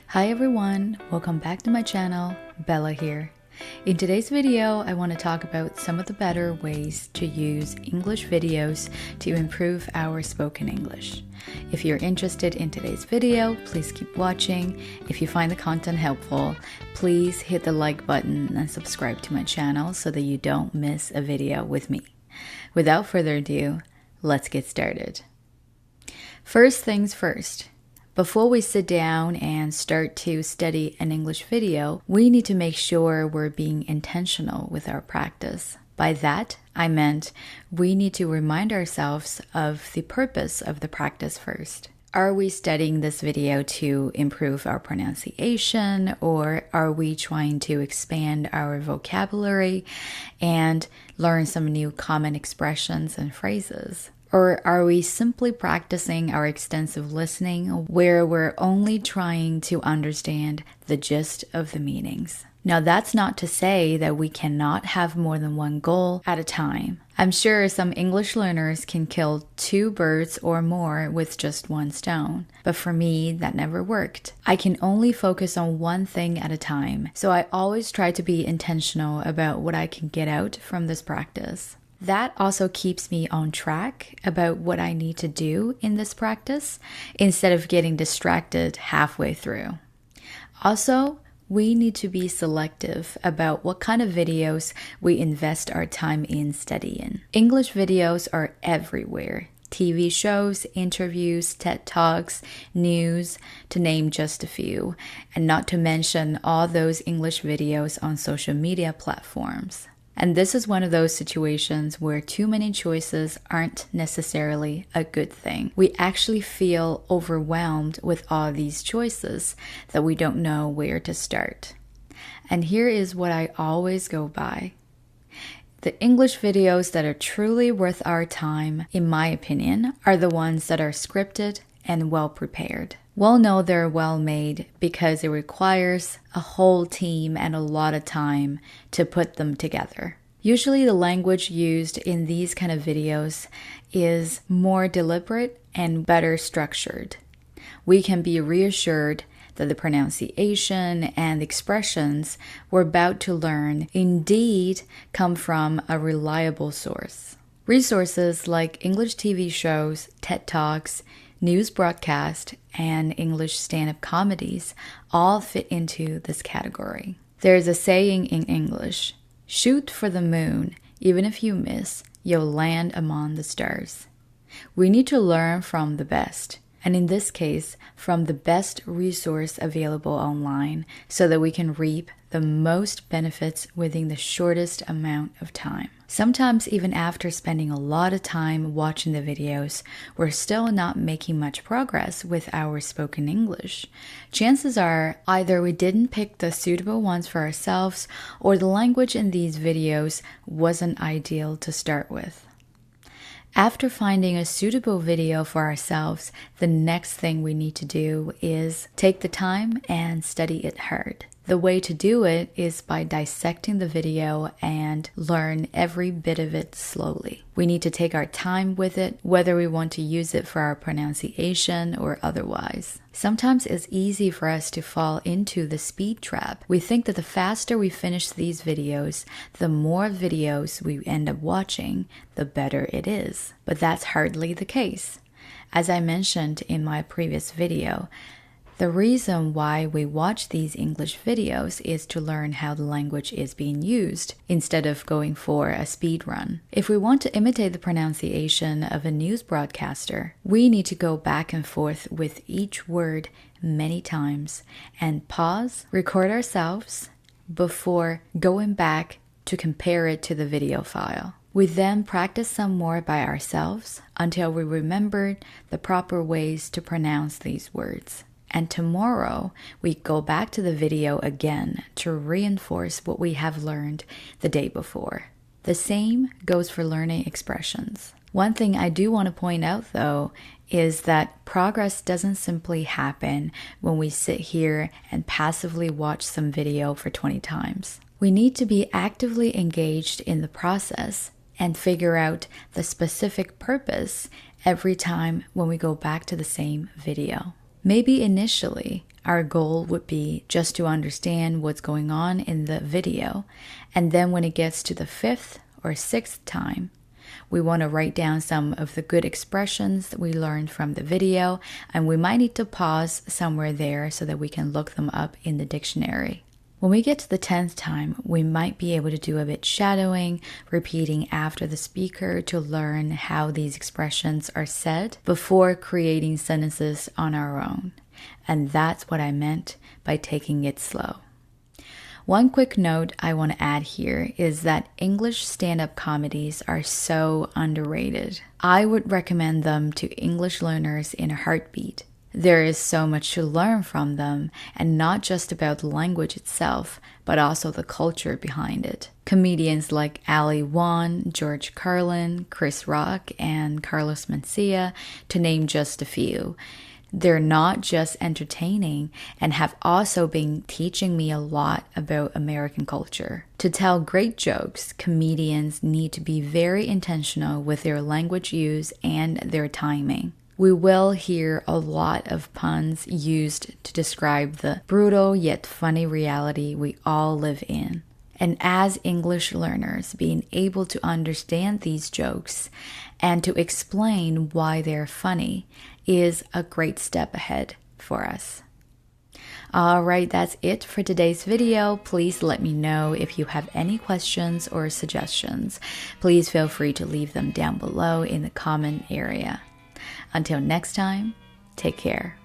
Hi everyone, welcome back to my channel, Bella here. In today's video, I want to talk about some of the better ways to use English videos to improve our spoken English. If you're interested in today's video, please keep watching. If you find the content helpful, please hit the like button and subscribe to my channel so that you don't miss a video with me. Without further ado, let's get started. First things first. Before we sit down and start to study an English video, we need to make sure we're being intentional with our practice. By that, I meant we need to remind ourselves of the purpose of the practice first. Are we studying this video to improve our pronunciation, or are we trying to expand our vocabulary and learn some new common expressions and phrases? Or are we simply practicing our extensive listening where we're only trying to understand the gist of the meanings? Now, that's not to say that we cannot have more than one goal at a time. I'm sure some English learners can kill 2 birds or more with just one stone. But for me, that never worked. I can only focus on one thing at a time. So I always try to be intentional about what I can get out from this practice. That also keeps me on track about what I need to do in this practice instead of getting distracted halfway through. Also, we need to be selective about what kind of videos we invest our time in studying. English videos are everywhere. TV shows, interviews, TED Talks, news, to name just a few, and not to mention all those English videos on social media platforms. And this is one of those situations where too many choices aren't necessarily a good thing. We actually feel overwhelmed with all these choices that we don't know where to start. And here is what I always go by. The English videos that are truly worth our time, in my opinion, are the ones that are scripted and well prepared. We'll know they're well made because it requires a whole team and a lot of time to put them together. Usually the language used in these kind of videos is more deliberate and better structured. We can be reassured that the pronunciation and expressions we're about to learn indeed come from a reliable source. Resources like English TV shows, TED Talks, news broadcast, and English stand-up comedies all fit into this category. There's a saying in English, shoot for the moon, even if you miss, you'll land among the stars. We need to learn from the best, and in this case, from the best resource available online so that we can reap the most benefits within the shortest amount of time. Sometimes even after spending a lot of time watching the videos, we're still not making much progress with our spoken English. Chances are either we didn't pick the suitable ones for ourselves or the language in these videos wasn't ideal to start with. After finding a suitable video for ourselves, the next thing we need to do is take the time and study it hard. The way to do it is by dissecting the video and learn every bit of it slowly. We need to take our time with it, whether we want to use it for our pronunciation or otherwise. Sometimes it's easy for us to fall into the speed trap. We think that the faster we finish these videos, the more videos we end up watching, the better it is. But that's hardly the case. As I mentioned in my previous video, the reason why we watch these English videos is to learn how the language is being used instead of going for a speed run. If we want to imitate the pronunciation of a news broadcaster, we need to go back and forth with each word many times and pause, record ourselves before going back to compare it to the video file. We then practice some more by ourselves until we remembered the proper ways to pronounce these words. And tomorrow, we go back to the video again to reinforce what we have learned the day before. The same goes for learning expressions. One thing I do want to point out, though, is that progress doesn't simply happen when we sit here and passively watch some video for 20 times. We need to be actively engaged in the process and figure out the specific purpose every time when we go back to the same video. Maybe initially, our goal would be just to understand what's going on in the video. And then when it gets to the 5th or 6th time, we want to write down some of the good expressions that we learned from the video, and we might need to pause somewhere there so that we can look them up in the dictionary. When we get to the 10th time, we might be able to do a bit shadowing, repeating after the speaker to learn how these expressions are said before creating sentences on our own. And that's what I meant by taking it slow. One quick note I want to add here is that English stand-up comedies are so underrated. I would recommend them to English learners in a heartbeat. There is so much to learn from them, and not just about the language itself, but also the culture behind it. Comedians like Ali Wong, George Carlin, Chris Rock, and Carlos Mencia, to name just a few. They're not just entertaining and have also been teaching me a lot about American culture. To tell great jokes, comedians need to be very intentional with their language use and their timing. We will hear a lot of puns used to describe the brutal yet funny reality we all live in. And as English learners, being able to understand these jokes and to explain why they're funny is a great step ahead for us. Alright, that's it for today's video. Please let me know if you have any questions or suggestions. Please feel free to leave them down below in the comment area. Until next time, take care.